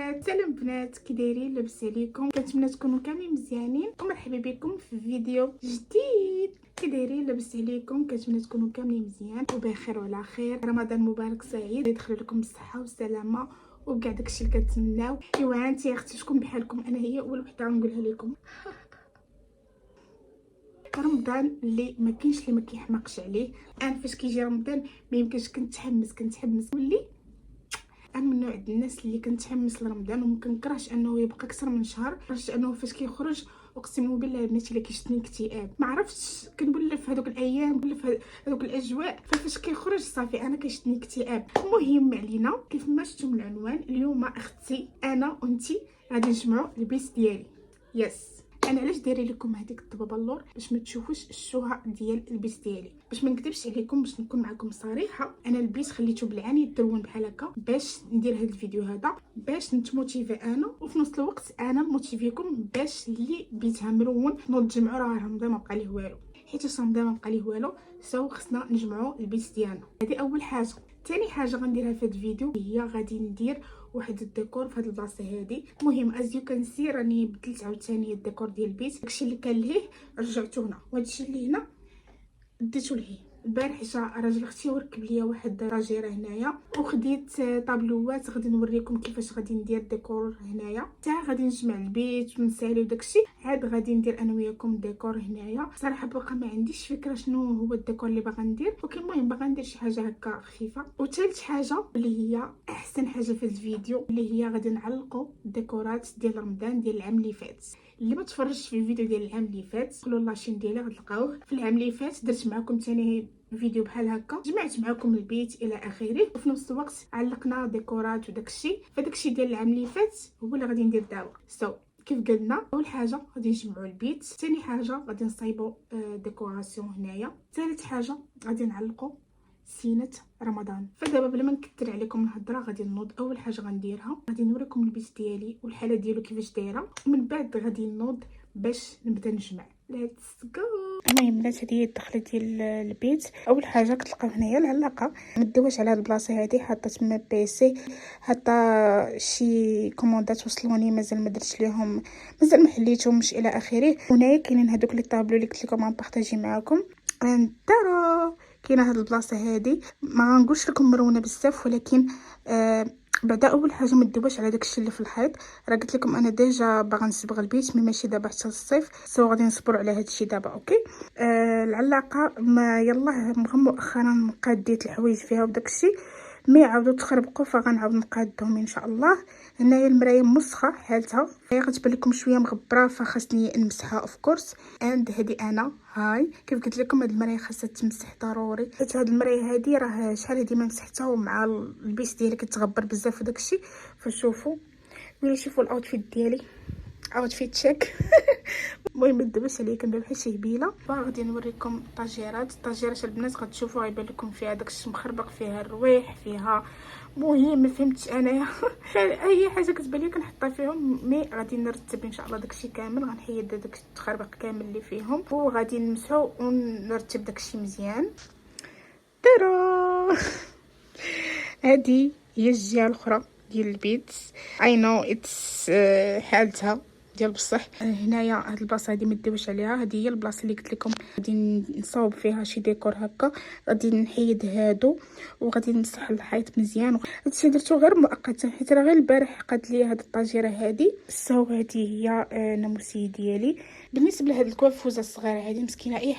البنات. سلام بنات، كي دايرين؟ لاباس عليكم؟ كنتمنى تكونوا كاملين مزيانين ومرحبا بكم في فيديو جديد. كي دايرين؟ لاباس عليكم؟ كنتمنى تكونوا كاملين مزيان وبخير وعلى خير. رمضان مبارك سعيد، يدخل لكم بالصحه والسلامه وكاع داكشي اللي كتمناو. ايوا انت يا اختي شكون بحالكم؟ انا هي اول وحده غنقولها لكم. رمضان اللي ما كاينش اللي ما كيحماقش عليه. انا فاش كيجي رمضان ما يمكنش كنتحمس ولي. انا من نوع الناس اللي كنتحمس لرمضان وما كنكرهش انه يبقى اكثر من شهر، باش انه فاش كيخرج اقسم بالله البنات الا كيشتني اكتئاب. ما عرفتش كنقول في هذوك الايام ولا في هذوك الاجواء، فاش كيخرج صافي انا كيشتني اكتئاب. المهم علينا كيف ما شفتم العنوان، اليوم اختي انا وانتي غادي نجمعوا البيس ديالي. يس، انا علاش دايره لكم هذيك الضبابلور؟ باش ما تشوفوش الشوهه ديال البيس ديالي، باش ما نكذبش عليكم، باش نكون معكم صريحه. انا البيس خليته بالعاني يدرون بحال هكا باش ندير هذا الفيديو هذا، باش نتموتيفي انا وفي نفس الوقت انا موتيفيكم، باش اللي بيتها مرون نوض نجمعوا. راه رمضان ما بقى ليه والو، حيت رمضان ما بقى ليه والو، خصنا نجمعوا البيس ديالنا. هذه اول حاجه. ثاني حاجه غنديرها في هذا الفيديو هي غادي ندير واحد الديكور في هذه البلاصه هذه. المهم از يو كان سي راني بدلت عاوتاني الديكور ديال البيت. داكشي اللي كان لهيه رجعته هنا، وهادشي اللي هنا ديتو لهيه. البارح جا راجل اختي وركب ليا واحد راجيره هنايا، وخديت طابلوات غادي نوريكم كيفاش غادي ندير ديكور هنايا. حتى غادي نجمع البيت ونسالي وداكشي، عاد غادي ندير انا وياكم ديكور هنايا. صراحه باقا ما عنديش فكره شنو هو الديكور اللي باغا ندير، ولكن المهم باغا ندير شي حاجه هكا خفيفه. وثالث حاجه اللي هي احسن حاجه في الفيديو، اللي هي غادي نعلقوا الديكورات ديال رمضان ديال العام اللي فات. اللي ما تفرجش في الفيديو ديال العام اللي فات قولوا لاشين ديالي غتلقاوه. في العام اللي فات درت معكم ثاني فيديو بحال هكا، جمعت معكم البيت الى اخره، وفي نفس الوقت علقنا ديكورات وداكشي. فداكشي ديال العام اللي فات هو اللي غادي ندير دابا. كيف قلنا، اول حاجه غادي نجمعوا البيت، ثاني حاجه غادي نصايبوا ديكوراسيون هنايا، ثالث حاجه غادي نعلقوا سينة رمضان. فدابا بلا ما نكثر عليكم الهضره غادي نوض. اول حاجه غنديرها غادي نوريكم البيت ديالي والحاله ديالو كيفاش دايره، ومن بعد غادي نوض باش نبدا نجمع. ليتس جو. المهم بنات، هذه هي الدخله ديال البيت. اول حاجه كتلقاو هنايا العلاقه، ما داوش على هاد البلاصه هذه، حاطه تما بيسي، حاطه شي كوموندات وصلوني مازال ما درتش ليهم، مازال ما حليتهمش الى اخره. هنايا كاينين هذوك لي طابلو اللي قلت لكم غنبارطاجي معكم. انترا كاينه هاد البلاصه هذه، ما غنقولش لكم مرونه بزاف، ولكن بعدا اول حاجه ما تدوباش على داكشي اللي في الحيط. راه قلت لكم انا ديجا باغا نصبغ البيت، مي ماشي دابا حتى الصيف، غادي نصبروا على هادشي دابا. اوكي. العلاقه ما يلاه مؤخرا قاديت الحوايج فيها وداكشي، مي عاودوا تخربقوا، فغنعاود نقادهم ان شاء الله. هنايا المرايه مسخه حالتها، هي غتبان لكم شويه مغبره، فخاصني نمسحها اوف كورس. اند هذه انا هاي كيف قلت لكم، هاد المرايه خاصها تمسح ضروري، حيت هاد المرايه هذه راه شحال هادي ما مسحتها، ومع البيس ديالي كتغبر بزاف وداكشي. فشوفوا ملي شوفوا الاوتفيت ديالي، اوتفيت تشيك. المهم داباش عليا كندير بحال شي هبيله. غادي نوريكم الطاجيرات البنات، غتشوفوا غيبان لكم فيها داكشي مخربق، فيها الرويح، فيها مهم ما فهمتش انايا. اي حاجه كتبان لي كنحطها فيهم، مي غادي نرتب ان شاء الله داكشي كامل، غنحيد داك التخربق كامل اللي فيهم، وغادي نمسحو ونرتب داكشي مزيان. ترى هذه هي الجهه الاخرى ديال البيت. اي نو اتس حالتها ديال بصح. هنايا هاد البلاصه هادي ما ديوش عليها، هذه هي البلاصه اللي قلت لكم غادي نصاوب فيها شي ديكور هكا. غادي نحيد هادو وغادي نمسح الحيط مزيان. هادشي درتو غير مؤقتا، حيت راه غير البارح قاد لي هاد الطاجيره هادي. هذه هي الناموسيه ديالي. بالنسبه لهاد الكوافوزه الصغيره هادي مسكينه، اي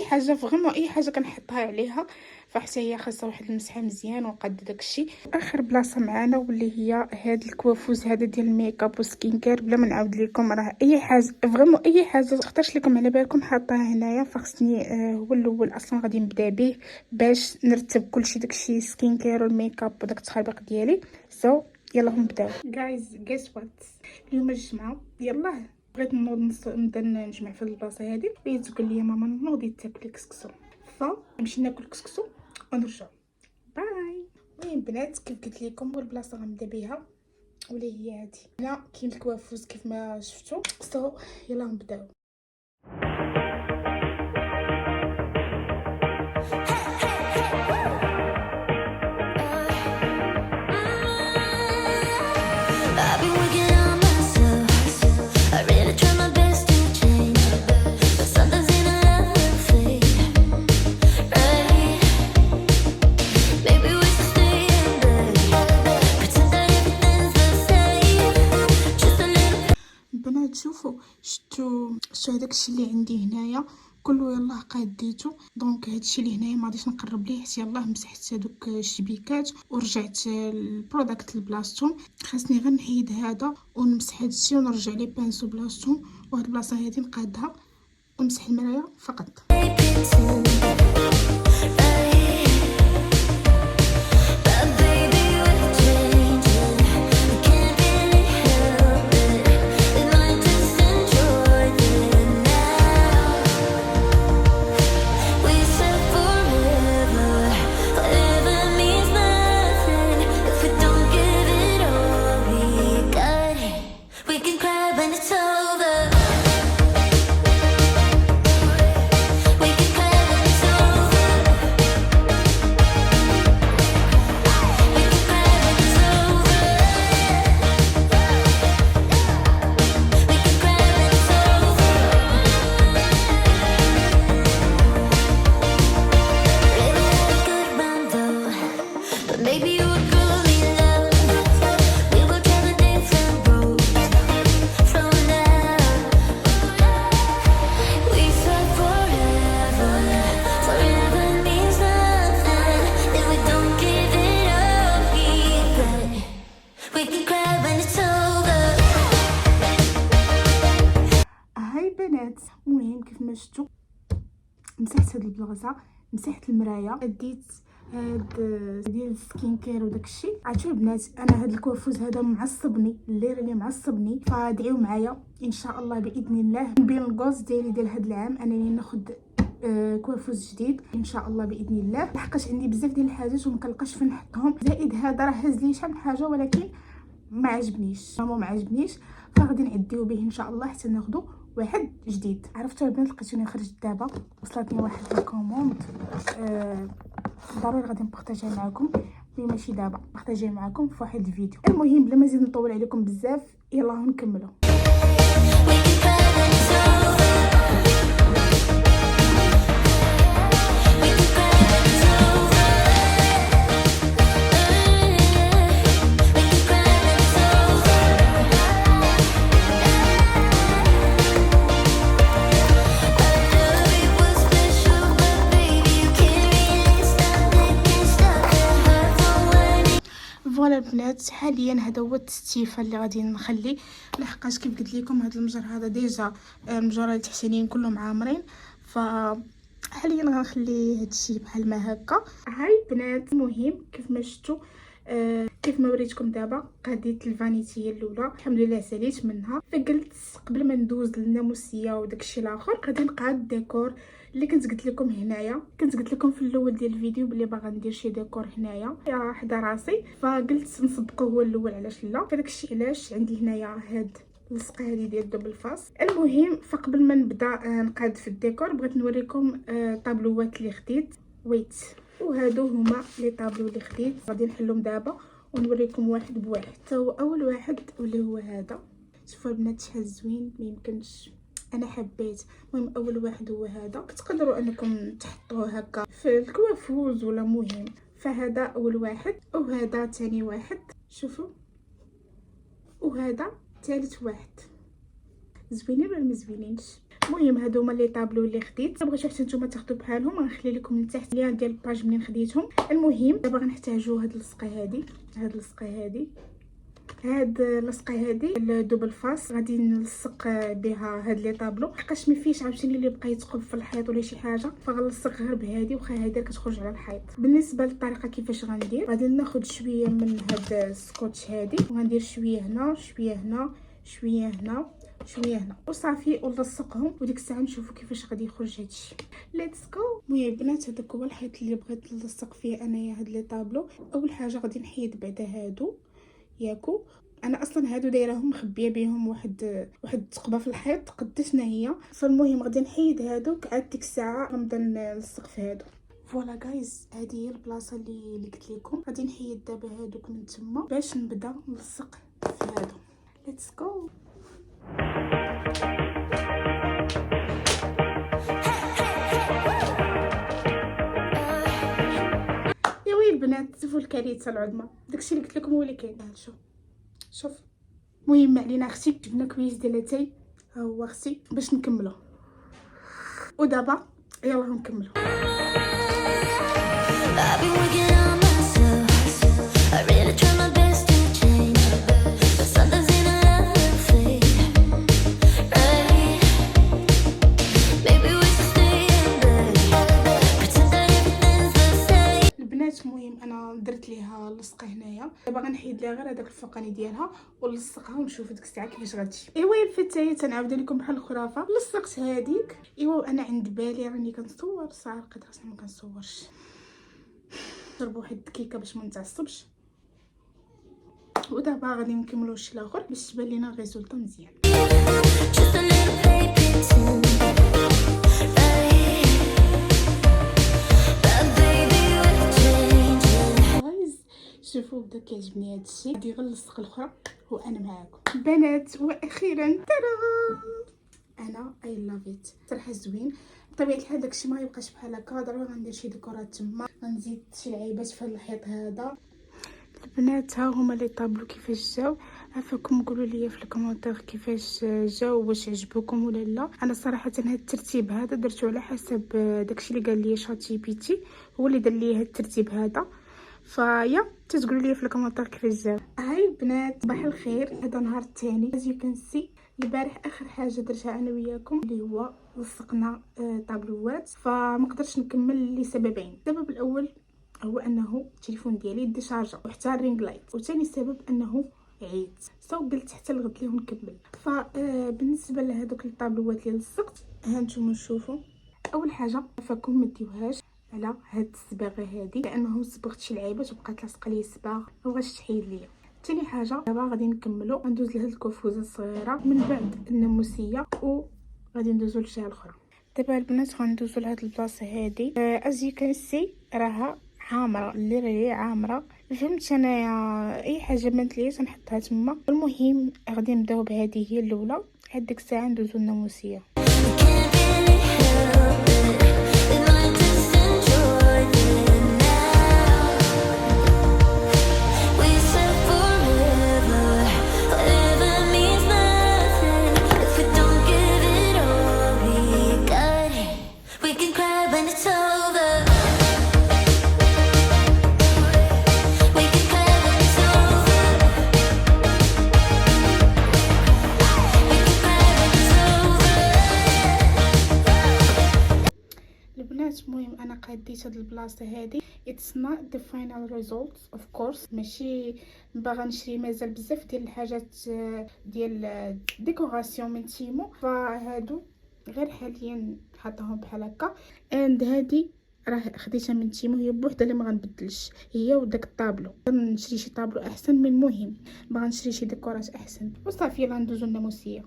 حاجه فريمون اي حاجه كنحطها عليها، فحتى هي خاصها واحد المسحه مزيان ونقاد داكشي. اخر بلاصه معانا واللي هي هاد الكوافوز هذا ديال الميك اب وسكين كير. بلا ما نعاود لكم، راه اي حاجه فريمون اي حاجه اختارش لكم على بالكم حاطاها هنايا، فخصني هو الاول اصلا غادي نبدا به باش نرتب كلشي، داكشي سكين كير والميك اب وداك التخربيق ديالي. يلا نبداو جايز. جيس وات، اليوم الجمعه، يلا بغيت نبدا نجمع في البلاصه هذه. بغيت تقول لي ماما نوضي تاكلي كسكسو، فنمشي ناكل كسكسو ونرجع. باي. المهم بنات، كيف قلت لكم اول بلاصه غنبدا بها واللي هي هذه. هنا كاين الكوافوز كيف ما شفتوا. يلا نبداو. I've been working on myself. I really try my best to change, but sometimes in a love fade, right? Maybe we should stay in bed, pretend that everything's the same, just a little. البنات شوفوا، شتو هداكشي اللي عندي هنايا كله يلاه قاديتو. دونك هادشي اللي هنايا ما غاديش نقرب ليه حتى يلاه مسحت هادوك الشبيكات ورجعت البرودكت لبلاصتهم. خاصني غير نحيد هذا ونمسح هادشي ونرجع لي بانسو بلاصتهم، وهاد البلاصه هادي نقادها ونمسح المرايه فقط. Maybe you would call me love. We will travel different roads from now. We said forever. Forever means nothing if we don't give it up. We can cry when it's over. هاي بنات، المهم كيف ما شفتوا مسحت هاد البلاصه، مسحت المرايه، ديت هاد ديال السكين كير وداكشي. عرفتوا البنات، انا هاد الكوافوز هذا معصبني، الليل اللي معصبني، فادعيو معايا ان شاء الله باذن الله بين الكوز ديالي ديال هاد العام انني ناخد كوافوز جديد ان شاء الله باذن الله، لحقاش عندي بزاف ديال الحاجات ومكلقاش فين نحطهم. زائد هذا راه هز لي شحال من حاجه ولكن ما عجبنيش، ما عجبنيش، فغادي نعديو به ان شاء الله حتى ناخدو واحد جديد. عرفتوا البنات، لقيتوني خرجت دابا، وصلتني واحد الكوموند ضروري غادي نبارطاجيها معكم، مي ماشي دابا، نبارطاجيها معكم في واحد الفيديو. المهم بلا ما نزيد نطول عليكم بزاف، يلا نكملوا. فوالا البنات، حاليا هذا هو التستيفه اللي غادي نخلي، لحقاش كيف قلت لكم هذا المجر هذا ديجا المجره اللي تحتانيين كلهم عامرين، ف حاليا غنخلي هادشي بحال ما هكا. هاي البنات، المهم كيف ما شفتوا كيف ما وريتكم دابا قاديت الفانيتيه الاولى، الحمد لله ساليت منها. فقلت قبل ما ندوز للناموسيه وداكشي الاخر غادي نقاد الديكور اللي كنت قلت لكم هنايا. كنت قلت لكم في الاول ديال الفيديو بلي باغا ندير شي ديكور هنايا حدا راسي، فقلت نسبقه هو الاول، علاش لا. فداكشي علاش عندي هنايا هاد اللصقه هذه ديال دوبل فاس. المهم فقبل ما نبدا نقاد في الديكور بغيت نوريكم طابلوات اللي خديت ويت، وهادو هما لي طابلو اللي خديت غادي نحلهم دابا ونوريكم واحد بواحد. هو اول واحد واللي هو هذا، شوفوا البنات شحال زوين، ما يمكنش، انا حبيت. المهم اول واحد هو هذا، تقدروا انكم تحطوه هكا في الكوافوز ولا مهم. فهذا اول واحد، وهذا ثاني واحد، شوفوا، وهذا ثالث واحد. زوينين ولا مزوينينش؟ المهم هادو هما لي طابلو اللي خديت. بغيتو حتى نتوما تاخذوا بحالهم غنخلي لكم من تحت اللين ديال الباج منين خديتهم. المهم دابا غنحتاجوا هاد اللصقه هادي، هاد اللصقه هادي الدوبل فاس، غادي نلصق بها هاد لي طابلو، حقاش ما فيش عاوتاني اللي بقى يتقب في الحيط ولا شي حاجه، فغنلصق غير بهادي، وخا هادي كتخرج على الحيط. بالنسبه للطريقه كيفاش غندير، غادي ناخذ شويه من هاد السكوتش هادي، وغندير شويه هنا شويه هنا شويه هنا شويه هنا وصافي، ونلصقهم، وديك الساعه نشوفوا كيفاش غادي يخرج هادشي. ليتس جو. المهم البنات، هذاك هو الحيط اللي بغيت نلصق فيه انايا هاد لي طابلو. اول حاجه غادي نحيد بعدا هادو ياكو، انا اصلا هادو دايراهم مخبيه بهم واحد الثقبه في الحيط قداشنا هي. فالمهم غادي نحيد هادوك، عاد ديك الساعه غنبدا نلصق في هادو. فوالا جايز، هذه هي البلاصه اللي قلت لكم. غادي نحيد دابا هادوك من تما باش نبدا نلصق في هادو. ليتس جو. يا ويلي البنات، شوفوا الكارثه العظمى. داكشي اللي قلت لكم هو اللي كاين. شوف المهم علينا اختي، جبنا كويس ديال اتاي ها هو اختي باش نكملو. ودابا يلا نكملو. I've been working on myself. I really try my best to change, but sometimes in a love fade, right? Maybe we should stay in bed, pretend that everything's the same. البنات المهم انا درت ليها لصقه هنايا، دابا غنحيد ليها غير هذاك الفوقاني ديالها ونلصقها ونشوف ديك الساعه كيفاش غتجي. ايوا الفتايه تنعاود لكم بحال الخرافه، لصقت هذيك. ايوا انا عند بالي راني كنصور، صح لقيت راسني ما كنصورش. نشرب واحد الدقيقه باش ما نتعصبش، ودابا غادي نكملوا الشيء الاخر باش تبان لينا الريزولطه مزيان. Just a little baby too, right? But baby we're changing. جايز شوفوا بدا كيعجبني هذا الشيء. غادي غير نلصق الاخرى وانا معاكم بنات. واخيرا ترى انا اي لاف ات، صراحه زوين. بطبيعه الحال داكشي ما يبقاش بحال هكا، ضروري غندير شي ديكورات تما، غنزيد شي لعيبات في الحيط هذا. البنات ها هما لي طابلو كيفاش جاو، عافاكم قولوا لي في الكومونتير كيفاش جاو، واش عجبوكم ولا لا. انا صراحه هذا الترتيب هذا درته على حسب داكشي اللي قال لي شات جي بي تي، هو اللي دار لي هذا الترتيب هذا. فيا تقولوا لي في الكومونتير كيفاش جاو. هاي البنات صباح الخير، هذا نهار الثاني as you can see. البارح اخر حاجه درتها انا وياكم اللي هو لصقنا طابلوات، فما قدرتش نكمل لسببين. السبب الاول هو انه التليفون ديالي دي شارجا وحتى الرينغ لايت، وثاني سبب انه عييت، قلت حتى الغد ليه نكمل. فبالنسبه لهذوك الطابلوات اللي لصقت ها نتوما شوفوا. اول حاجه عفاكم ما ديوهاش على هاد الصباغه هذه، لانه صبغت شي لعيبات وبقات لاصقه لي الصباغ وبغاش تحيد ليا. ثاني حاجه دابا غادي نكملوا، غندوز لهاد الكفوزه الصغيره، من بعد الناموسيه، وغادي ندوزو للجهه الاخرى. دابا البنات غندوزو لهاد البلاصه هذه. از يو كان سي راها عامره، اللي عامره. فهمت انايا اي حاجه بانت ليا تنحطها تما. المهم غادي نبداو بهذه هي الاولى. هاد ديك الساعه ندوزو الناموسيه. المهم انا قاديت هاد البلاصه هادي. it's not the final result of course، ماشي باغا نشري مازال بزاف ديال الحاجات ديال ديكوراسيون من تيمو، فهادو غير حاليا حاطاهم بحال هكا. اند هادي راه خديتها من تيمو، هي بوحدها اللي ما غنبدلش، هي وداك الطابلو. نشري شي طابلو احسن، من المهم باغا نشري شي ديكورات احسن. وصافي يلا ندوزو الناموسيه.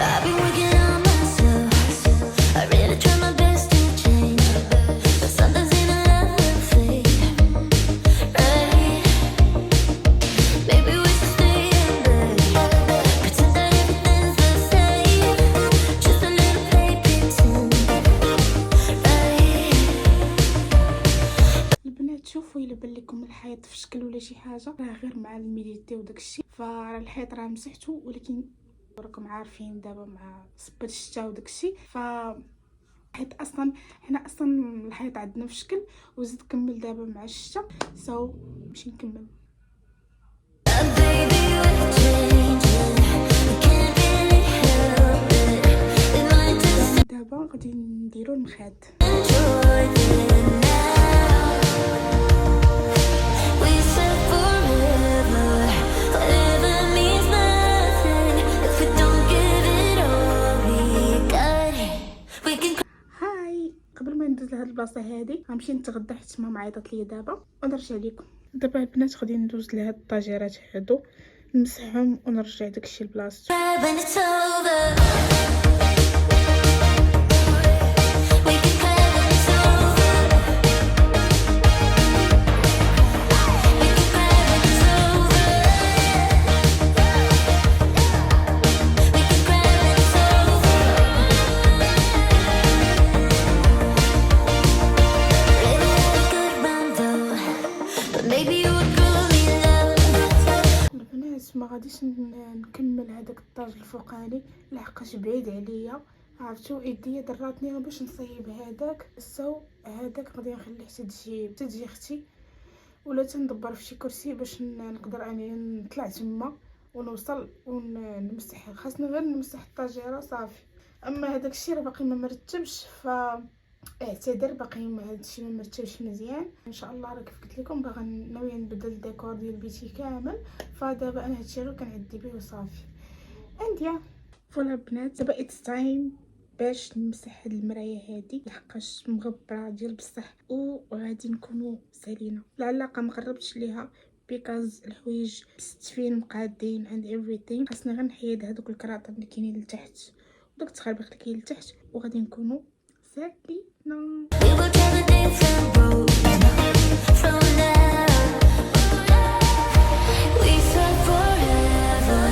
I've been working on myself. I really try my best to change, but sometimes in a love fade, right? Maybe we should stay in bed, pretend that everything's the same. Just a little baby too, right? البنات شوفوا الا بان لكم الحيط في شكل ولا شي حاجه، راه غير مع الميديتي وداكشي. فراه الحيط راه مسحته، ولكن راكم عارفين دابا مع صبة الشتا وداكشي، حيت اصلا حنا الحيط عندنا في شكل، وزيد كمل دابا مع الشتا. نمشي نكمل. Baby, we're changing. We can't really help it. It might just دابا غادي نديرو المخاد. enjoy it now. We said forever, whatever means nothing. If we don't give it all we got it, we can هاي قبل ما ندوز لهاد البلاصه هادي غنمشي نتغدى، حيت ماما عيطت ليا دابا ونرجع لكم. دابا البنات غادي ندوز لهاد الطاجيرات هادو نمسحهم ونرجع داكشي لبلاصتو. cry when it's over. هذاك الطاج الفوقاني لحقاش بعيد عليا، عرفتو يديا ضراتني باش نصيب هذاك. هذاك غادي نخليه تجي اختي، ولا تندبر في شي كرسي باش نقدر اني نطلع تما ونوصل ونمسح. خاصني غير نمسح الطاجيره صافي. اما هذاك الشيء راه باقي ما مرتبش، اعتذر باقي هادشي ما مرتبش مزيان. ان شاء الله راه كيف قلت لكم باغا ناويه نبدل الديكور ديال بيتي كامل، فدابا انا هادشي راه كنعدي به وصافي. عندي فوالا البنات، دابا اتس تايم باش نمسح هاد المرايه هادي لحقاش مغبره ديال بصح، وغادي نكونوا سالينا. العلاقه ما قربتش ليها بيكاز الحوايج مستفين مقادين عند everything. خاصني غير نحيد هذوك الكراطه اللي كاينين لتحت وداك التخربيق اللي كاين لتحت، وغادي نكونوا سالينا. We will take a different road from now. We said forever,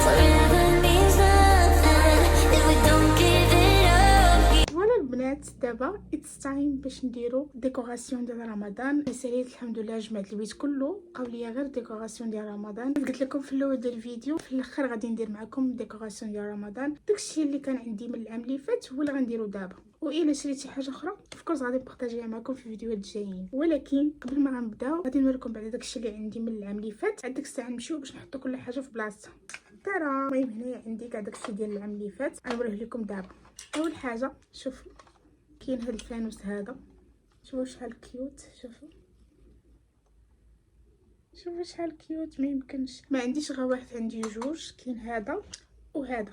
forever means nothing if we don't give it up. فوالا البنات، دابا اتس تايم باش نديرو ديكوراسيون ديال رمضان. ساليت الحمد لله، جمعت البيت كله، بقاو ليا غير ديكوراسيون ديال رمضان. قلت لكم في الاول ديال الفيديو، في الاخر غادي ندير معكم ديكوراسيون ديال رمضان. داكشي اللي كان عندي من العام اللي فات هو اللي غنديرو دابا، والا شريتي حاجه اخرى فكرت غادي نبارطاجيها معكم في الفيديوهات الجايين. ولكن قبل ما غنبداو غادي نوريكم بعد داكشي اللي عندي من العام اللي فات. عاد ديك الساعه نمشيو باش نحطو كل حاجه في بلاصتها. ترى المهم هنايا عندي كاع داكشي ديال العام اللي فات، غنوريه لكم دابا. اول حاجه شوفوا كاين هاد الفانوس هذا، شوفوا شحال كيوت، شوفوا شحال كيوت، ما يمكنش. ما عنديش غير واحد، عندي جوج. كاين هذا وهذا،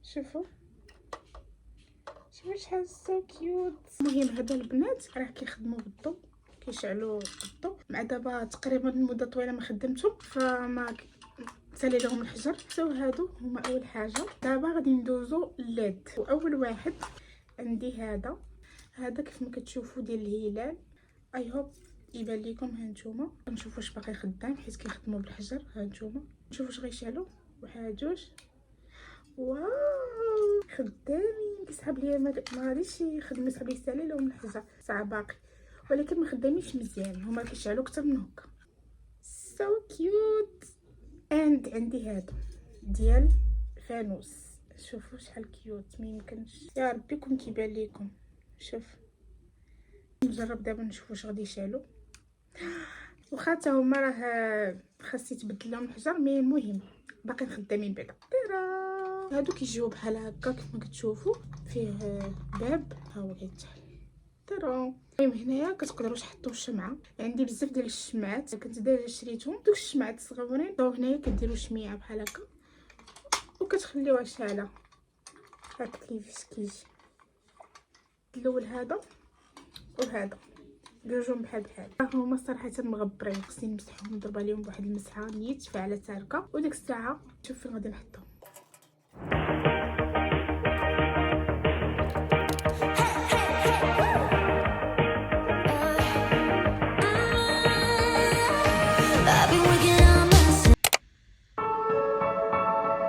شوفوا شحال سو كيوت. المهم هذا البنات راه كيخدموا بالضوء، كيشعلوا بالضوء. مع دابا تقريبا مده طويله ما خدمتهم، فما سالي لهم الحجر. سو هادو هما اول حاجه. دابا غادي ندوزو لليد. واول واحد عندي هذا كيف ما كتشوفوا ديال الهلال. اي هوب يبان لكم. ها نتوما نشوفوا واش باقي خدام، حيت كيخدموا بالحجر. ها نتوما نشوفوا واش غيشعلوا. واحد جوج، واو خدامين. كيسحب ليا ما غاديش يخدم، يسحب لي سالي لهم الحجر ساعه باقي، ولكن ما خدامينش مزيان. هما كيشعلوا اكثر من هكا. سو كيوت. اند عندي هذا ديال فانوس، شوفوا شحال كيوت، ما يمكنش. يا ربي كون كيبان لكم. شوف نجرب دابا نشوف واش غادي يشعلوا. واخا حتى هما راه خاص يتبدل لهم الحجر، مي المهم باقي خدامين بعدا. هادو كيجيو بحال هكا كيف ما كتشوفوا، فيه باب ها هو كيتحل. المهم هنايا كتقدروا تحطوا الشمعه. عندي بزاف ديال الشمعات كنت دايره شريتهم، دوك الشمعات الصغيورين. هنايا كديروا شميعه بحال هكا وكتخليوها شاعله هاك كيفاش كيجي. الاول هذا وهذا بجوجهم بحال هما صراحه مغبرين، خصني نمسحهم نضرب عليهم بواحد المسحه نيت فعلا تاركه. وديك الساعه شوف فين غادي نحطهم. I've been working on myself.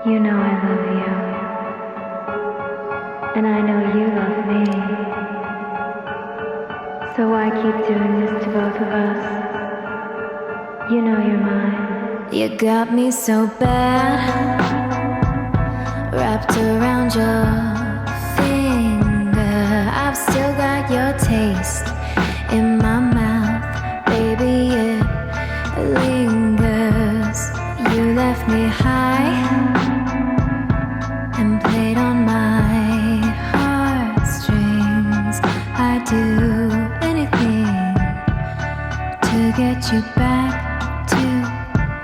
You know I love you, and I know you love me. So why keep doing this to both of us? You know you're mine. You got me so bad, wrapped around your finger. I've still got your taste in my mouth, baby, it lingers. You left me high and played on my heartstrings. I'd do anything to get you back to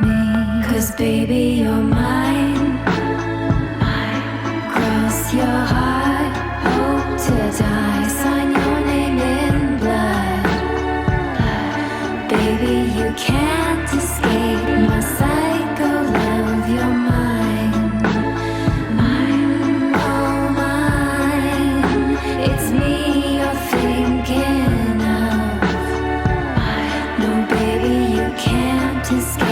me. 'Cause baby, you're mine. Cross your heart, hope to die. Sign your name in blood. Baby, you can't escape my psycho love. You're mine, oh mine. It's me you're thinking of. No, baby, you can't escape.